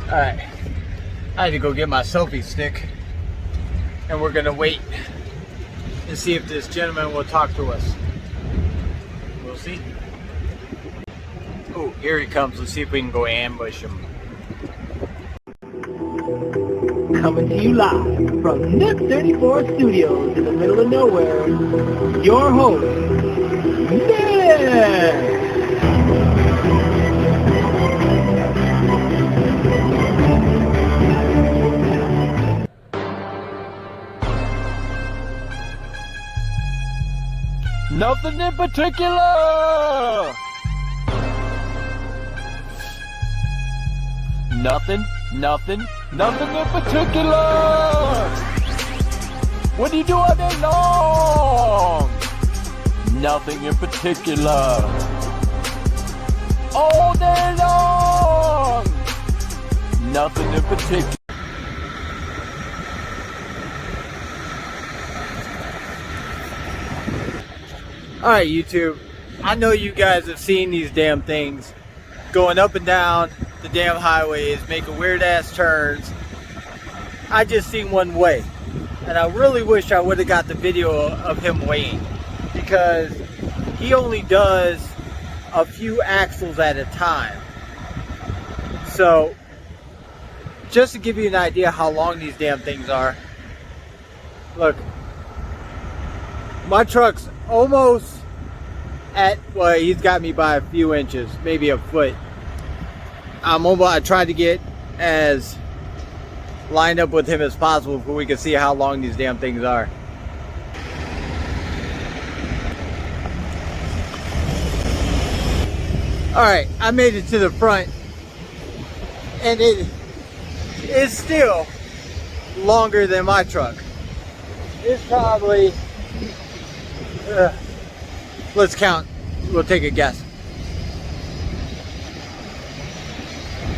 Alright, I had to go get my selfie stick, and we're gonna wait and see if this gentleman will talk to us. We'll see. Oh, here he comes. Let's see if we can go ambush him. Coming to you live from NIP 34 Studios in the middle of nowhere, your host, Nick! Nothing in particular! Nothing in particular! What do you do all day long? Nothing in particular. All day long! Nothing in particular. Alright, YouTube, I know you guys have seen these damn things going up and down the damn highways, making weird ass turns. I just seen one way, and I really wish I would have got the video of him weighing, because he only does a few axles at a time. So, just to give you an idea how long these damn things are, look, my truck's almost at, well, he's got me by a few inches, maybe a foot. I tried to get as lined up with him as possible so we can see how long these damn things are. Alright, I made it to the front, and it is still longer than my truck. It's probably, let's count, we'll take a guess.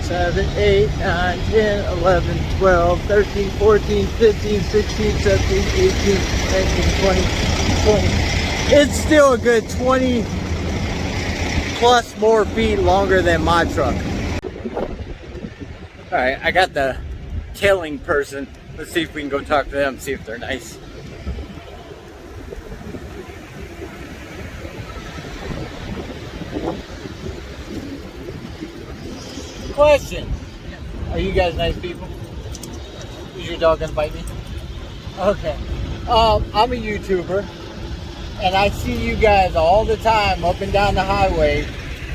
7, 8, 9, 10, 11, 12, 13, 14, 15, 16, 17, 18, 19, 20. It's still a good 20 plus more feet longer than my truck. Alright, I got the tailing person. Let's see if we can go talk to them, see if they're nice. Question. Are you guys nice people? Is your dog gonna bite me? Okay. I'm a YouTuber, and I see you guys all the time up and down the highway,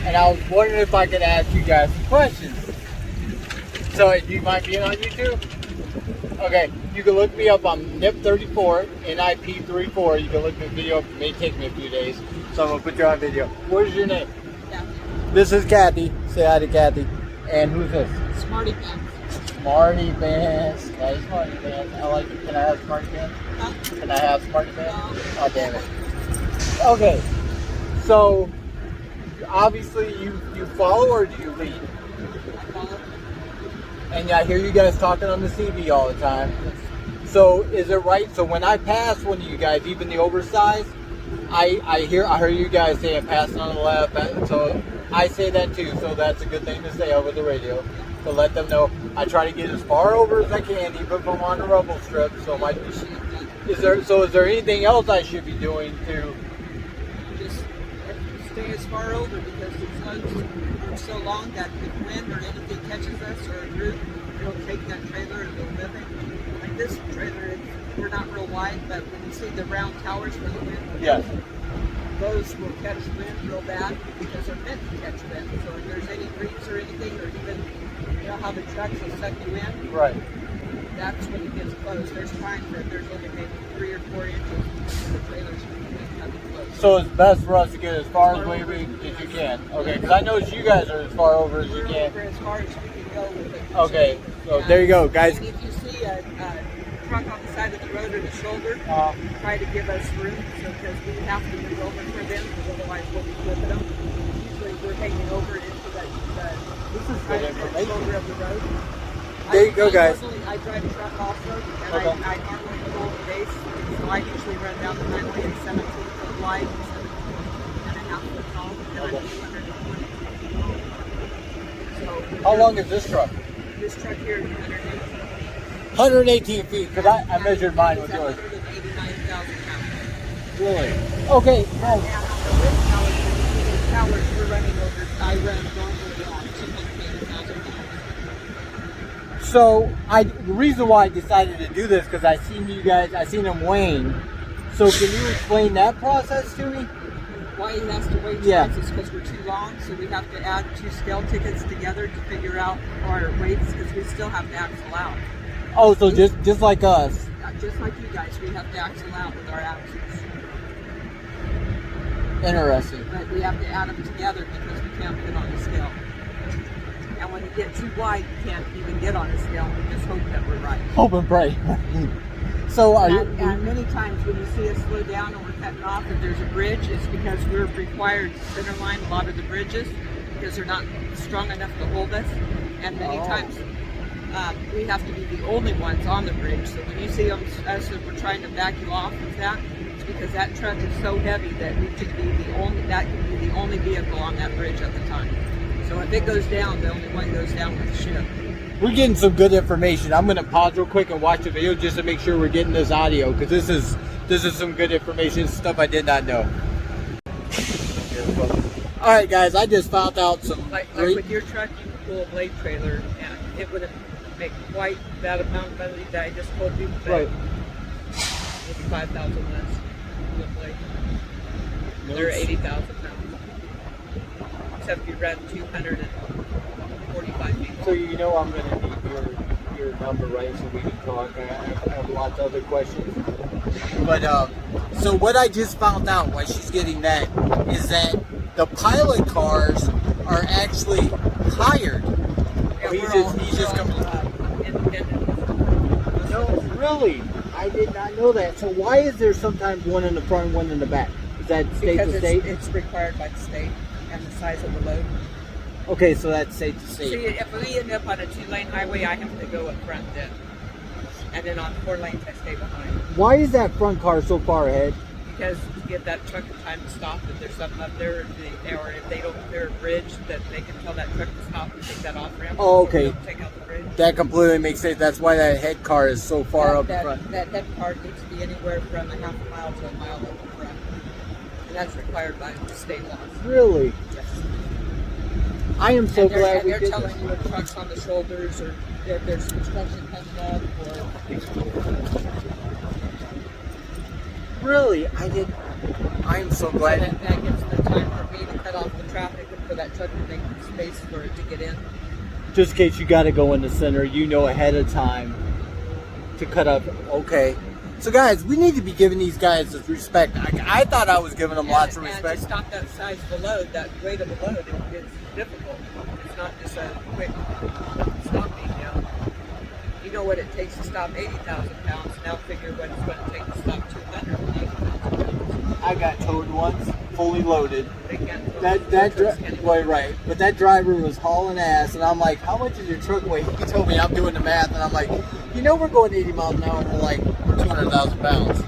and I was wondering if I could ask you guys some questions. So, do you mind being on YouTube? Okay, you can look me up on NIP34, NIP34. You can look the video up. It may take me a few days, so I'm gonna put you on video. What is your name? Kathy. This is Kathy. Say hi to Kathy. And who's this? Smarty Pants. Smarty Pants. Nice Smarty Pants. I like it. Can I have Smarty Pants? Huh? Can I have Smarty Pants? No. Oh, damn it. Okay. So, obviously, you follow or do you lead? I follow. And I hear you guys talking on the CB all the time. So, is it right? So, when I pass one of you guys, even the oversized, I hear you guys saying passing on the left. So, I say that too, so that's a good thing to say over the radio, to let them know. I try to get as far over as I can, even if I'm on the rubble strip. So is there anything else I should be doing to just stay as far over, because the slugs are so long that if wind or anything catches us or a root, it'll take that trailer and it'll live it. Like this trailer, we're not real wide, but when you see the round towers for the wind, yes, those will catch wind real bad because they're meant to catch wind. So if there's any breeze or anything, or even, you know how the trucks will suck you in? Right. That's when it gets close. There's times where there's only maybe 3 or 4 inches and the trailer's coming close. So it's best for us to get as far away as you can. Okay, because I noticed you guys are as far over as you can. We're as far as we can go with it. Okay, so there you go, guys. And if you see a truck on the side of the road or the shoulder, try to give us room, so because we have to move over for them, because otherwise we'll be flipping them. Usually we're hanging over into that shoulder of the road. There you go, guys. I drive a truck also, and I normally pull the base, so I usually run down the highway at 17 foot wide and 17.5 foot tall, and I do 120. So how long is this truck? This truck here is 118. 118 feet, because I measured mine with yours. 189,000 pounds. Really? Okay, Now, towers we're running over, I run normally on 280,000 pounds. so the reason why I decided to do this, because I seen him weighing. So can you explain that process to me? Why he has to weigh twice is because we're too long, so we have to add 2 scale tickets together to figure out our weights, because we still have to axle out. Oh, so just like us. Just like you guys, we have to axle out with our axles. Interesting. But we have to add them together because we can't fit on the scale. And when you get too wide, you can't even get on the scale. We just hope that we're right. Hope and pray. So and many times when you see us slow down and we're cutting off, if there's a bridge, it's because we're required to center line a lot of the bridges because they're not strong enough to hold us. And many times we have to be the only ones on the bridge. So when you see us and we're trying to back you off of that, it's because that truck is so heavy that we could be the only vehicle on that bridge at the time. So if it goes down, the only one goes down with the ship. we're getting some good information. I'm going to pause real quick and watch the video just to make sure we're getting this audio, because this is some good information, stuff I did not know. All right, guys, I just found out some Like great. with your truck, you can pull a blade trailer, and it wouldn't make quite that amount of money that I just told you, but Right. maybe 5,000 less for the blade. They're 80,000 pounds. Except you run 245 feet. So you know I'm going to need your number, right, so we can talk. I have lots of other questions. But so what I just found out, why she's getting that, is that the pilot cars are actually hired. Yeah, He's just coming. independent. No, really, I did not know that. So why is there sometimes one in the front and one in the back? Is that state Because to state? it's required by the state and the size of the load. Okay, so that's state to See, state. if we end up on a 2-lane highway, I have to go up front then. And then on 4 lanes, I stay behind. Why is that front car so far ahead? Because to give that truck the time to stop, if there's something up there, or if they don't clear a bridge, that they can tell that truck to stop and take that off ramp. Oh, so we okay. don't take out the bridge. That completely makes sense. That's why that head car is so far up front. That head car needs to be anywhere from a half a mile to a mile up front. And that's required by state laws. Really? Yes. I am so glad we they're did telling this. you if trucks on the shoulders, or if there's construction coming up, or Really? I am so glad. that gives the time for me to cut off the traffic and for that truck to make space for it to get in. Just in case you got to go in the center, you know ahead of time to cut up. Okay. So guys, we need to be giving these guys this respect. I thought I was giving them lots of And respect. to stop that size of a load, that weight of a load, it's difficult. It's not just a quick stopping. You know what it takes to stop 80,000 pounds. Now figure what it's going to take to stop 280,000 pounds. I got towed once, fully loaded. They can't. Right. But that driver was hauling ass, and I'm like, "How much is your truck weigh?" He told me, I'm doing the math, and I'm like, "You know, we're going 80 miles an hour, and we're like 200,000 pounds."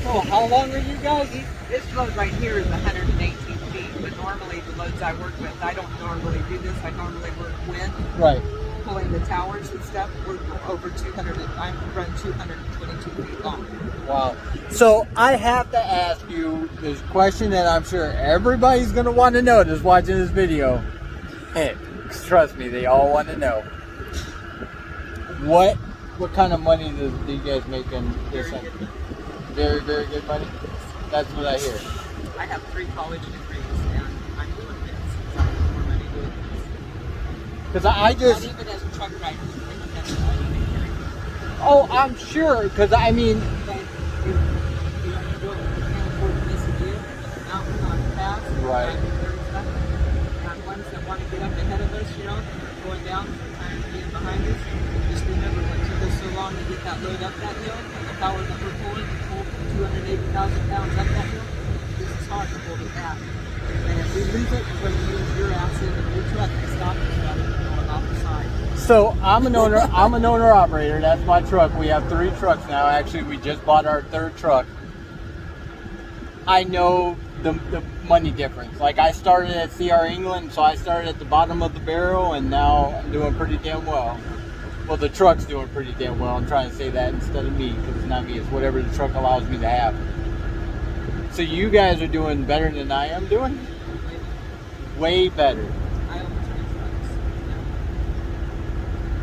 So how long are you guys? This load right here is 118 feet, but normally the loads I work with, I don't normally do this. I normally work wind, Right. pulling the towers and stuff. We're over 200, I run 222 feet long. Wow. So I have to ask you this question that I'm sure everybody's going to want to know that's watching this video. Hey, trust me, they all want to know. What kind of money do you guys make in this? Very, very good money? That's what I hear. I have 3 college degrees, and I'm doing this. I'm making more money doing this. Because I just... Not even as a truck driver, independent, I even carry. Oh, I'm sure. Because I mean... You can't afford to miss a deal. Mountain on the pass. Right. And ones that want to get up ahead of us, going down, trying to get behind us. Just remember, when it took us so long to get that load up that hill, and the power that we're pulling, to pull 280,000 pounds up that hill, this is hard to hold it back. And if we lose it, we're going to use your ass in your truck to stop us. So I'm an owner. I'm an owner operator. That's my truck. We have 3 trucks now. Actually, we just bought our 3rd truck. I know the money difference. Like I started at CR England, so I started at the bottom of the barrel, and now I'm doing pretty damn well. Well, the truck's doing pretty damn well. I'm trying to say that instead of me, because it's not me. It's whatever the truck allows me to have. So you guys are doing better than I am doing? Way better. I own 3 trucks.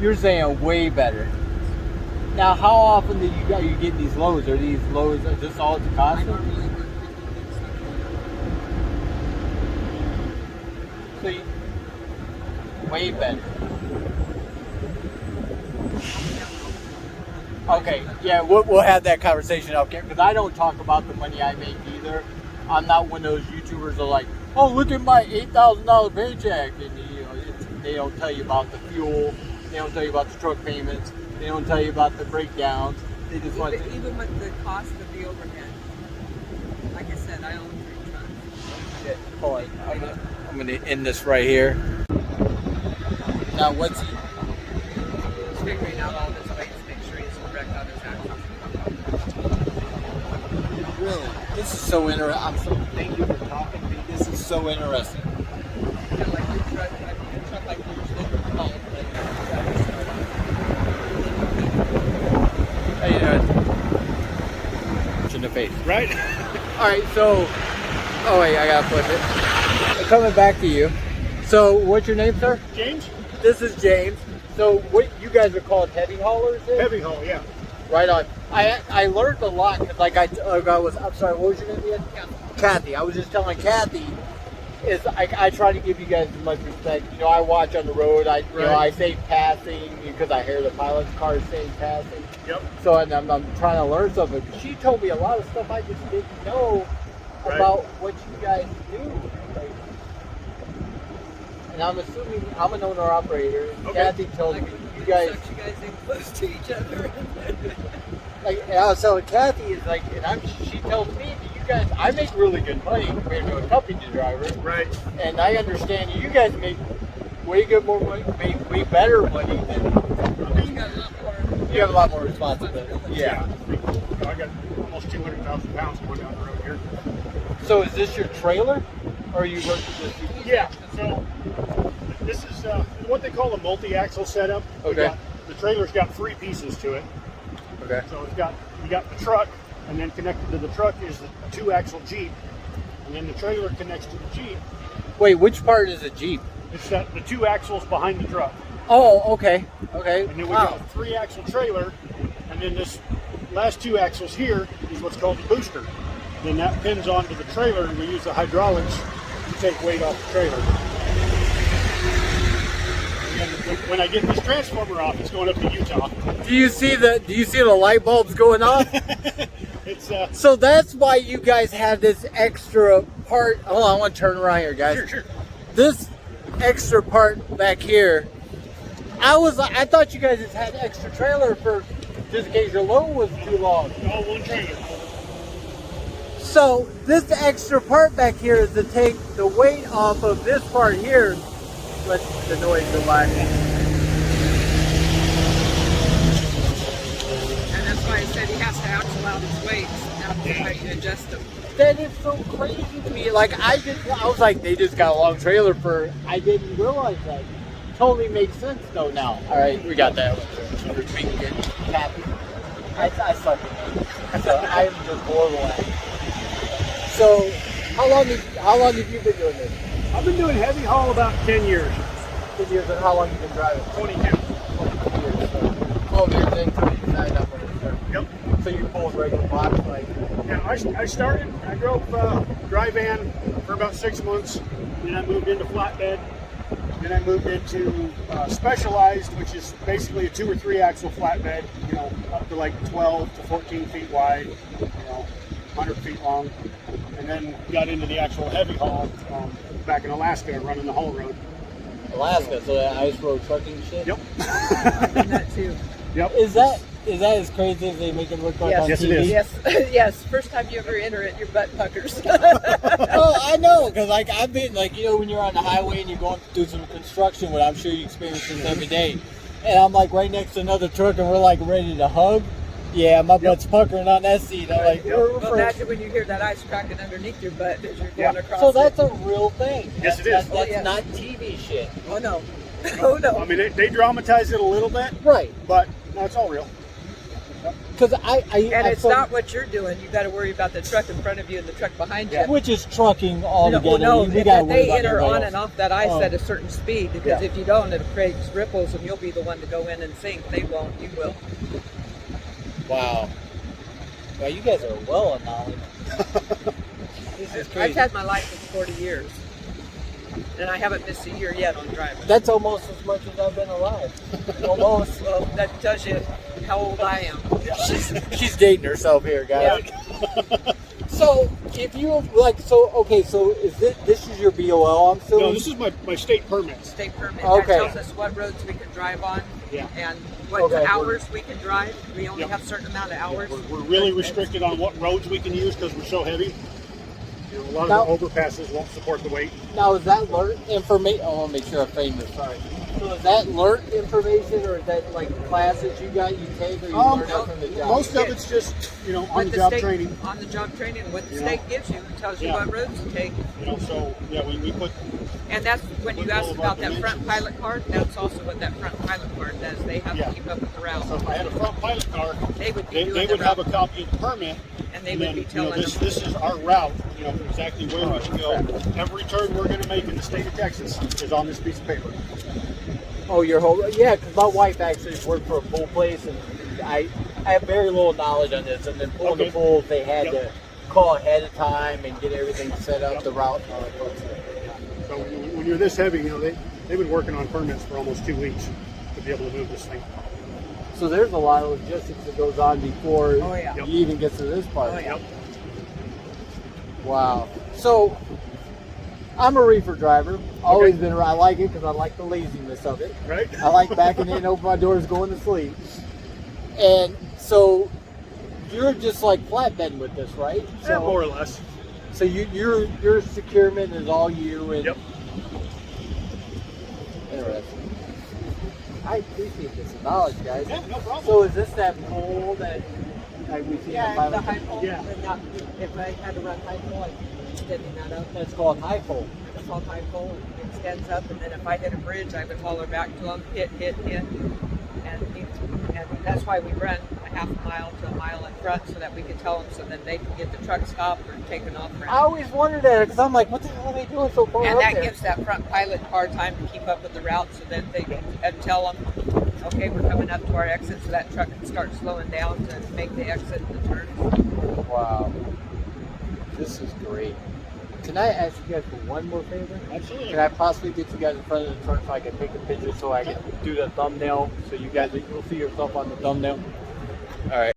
You're saying way better. Now, how often do you get these loads? Are these loads, is this all it's I costing? normally work 50 weeks. So way better. Okay, yeah, we'll have that conversation up here, because I don't talk about the money I make either. I'm not one of those YouTubers that are like, oh, look at my $8,000 paycheck, and they don't tell you about the fuel, they don't tell you about the truck payments, they don't tell you about the breakdowns. They just want to. Even with the cost of the overhead. Like I said, I own 3 trucks. Yeah, hold on. I'm gonna end this right here. Now, what's he? He's figuring out all this weights to make sure he's correct on his axles. Really? This is so interesting. Thank you for talking to me. This is so interesting. Yeah, like your truck, like yours, local How you doing? In the face. Right? All right, so. Oh wait, I gotta flip it. Coming back to you. So, what's your name, sir? James? This is James. So, what you guys are called heavy haulers? Then? Heavy haul, yeah. Right on. I learned a lot because I'm sorry, what was your name again? Kathy. I was just telling Kathy I try to give you guys as much respect. You know, I watch on the road. I say passing because I hear the pilot's cars saying passing. Yep. So I'm trying to learn something. She told me a lot of stuff I just didn't know about what you guys do. Like, and I'm assuming I'm an owner operator. And Kathy told me you guys. Suck you guys in close to each other. Like, and I was telling Kathy is like, she tells me that you guys, I make really good money compared to a company driver. Right. And I understand you guys make way more money, make way better money than. You got a lot more. You have a lot more responsibility. Yeah. I got almost 200,000 pounds going down the road here. So is this your trailer, or you work with this? Yeah. So this is what they call a multi-axle setup. Okay. The trailer's got 3 pieces to it. Okay. So you got the truck, and then connected to the truck is the 2-axle Jeep, and then the trailer connects to the Jeep. Wait, which part is a Jeep? It's the 2 axles behind the truck. Oh, okay. Okay. And then we got a 3-axle trailer, and then this last 2 axles here is what's called the booster. Then that pins onto the trailer, and we use the hydraulics to take weight off the trailer. And when I get this transformer off, it's going up to Utah. Do you see the light bulbs going off? It's So that's why you guys have this extra part. Hold on, I want to turn around here, guys. Sure. This extra part back here. I thought you guys just had extra trailer for just in case your load was too long. all one trailer. So this extra part back here is to take the weight off of this part here. Let the noise go by. And that's why I said he has to axle out his weights after I can adjust them. That is so crazy to me. Like I was like, they just got a long trailer for. I didn't realize that. Totally makes sense though now. All right, we got that. We can get happy. I suck at it. So I am just horrible at it. So how long have you been doing this? I've been doing heavy haul about 10 years. 10 years, and how long you been driving? 22. 22 years. So 12 years into it, you decided I'm going to start. Yep. So you pulled regular blocks, like. Yeah, I drove dry van for about 6 months. Then I moved into flatbed. Then I moved into specialized, which is basically a 2 or 3 axle flatbed, you know, up to like 12 to 14 feet wide, you know, 100 feet long. And then got into the actual heavy haul back in Alaska, running the haul road. Alaska, so that ice road trucking shit? Yep. I've done that too. Yep. Is that as crazy as they make it look like on Yes, TV? it is. Yes, yes. First time you ever enter it, your butt puckers. Oh, I know, because like I've been like, you know, when you're on the highway and you're going through some construction, what I'm sure you experience this every day, and I'm like right next to another truck, and we're like ready to hug. Yeah, my butt's puckering on that seat. I'm like, Well, imagine when you hear that ice cracking underneath your butt as you're going across. so that's a real thing. Yes, it is. That's not TV shit. Oh no. Oh no. I mean, they dramatize it a little bit, Right. but no, it's all real. Because And it's not what you're doing. You got to worry about the truck in front of you and the truck behind you. which is trucking all together. No, We if gotta worry they about enter everybody on else. and off that ice at a certain speed, because if you don't, it creates ripples, and you'll be the one to go in and sink. They won't. You will. Wow. Well, you guys are well in knowledge. This is I've crazy. had my license 40 years, and I haven't missed a year yet on driving. That's almost as much as I've been alive. Almost. Well, that tells you how old I am. She's dating herself here, guys. Yeah. So, if you like, so is this is your BOL? I'm still. No, this is my state permit. State permit. Okay. That tells us what roads we can drive on, and what hours we can drive. We only have a certain amount of hours. We're really restricted on what roads we can use because we're so heavy. You know, a lot of the overpasses won't support the weight. Now, is that alert information? Oh, I want to make sure I'm famous. Sorry. So, is that alert information, or is that like classes you take, or you learn that from the job? Most of it's just on the job training. On the job training, what the state gives you, it tells you what roads to take. So we put. And that's when you asked about that front pilot card. That's also what that front pilot card does. They have to keep up with the route. So if I had a front pilot car, they would have a copy of the permit, and they would be telling them this is our route. Exactly where we should go. Every turn we're going to make in the state of Texas is on this piece of paper. Oh, your whole because my wife actually worked for a pool place, and I have very little knowledge on this. And then pulling the pools, they had to call ahead of time and get everything set up, the route. So when you're this heavy, they've been working on permits for almost 2 weeks to be able to move this thing. So there's a lot of logistics that goes on before you even get to this part. Oh, yeah. Wow. So I'm a reefer driver. Always been around. I like it because I like the laziness of it. Right. I like backing in, open my doors, going to sleep. And so you're just like flatbedding with this, right? So, more or less. So your securement is all you. And Interesting. I appreciate this knowledge, guys. Yeah, no problem. So is this that pole that we see the in the high pole. Yeah. If I had to run high pole, I'd be extending that up. That's called high pole. It's called high pole. It extends up, and then if I hit a bridge, I would holler back to them, hit. And that's why we run a half a mile to a mile in front, so that we can tell them, so that they can get the truck stopped or taken off. I always wondered that because I'm like, what the hell are they doing so far And up that there? gives that front pilot car time to keep up with the route, so that they can tell them, okay, we're coming up to our exit, so that truck can start slowing down to make the exit and the turn. Wow. This is great. Can I ask you guys for one more favor? Absolutely. Can I possibly get you guys in front of the truck so I can take a picture so I can do the thumbnail so you guys, you'll see yourself on the thumbnail? All right.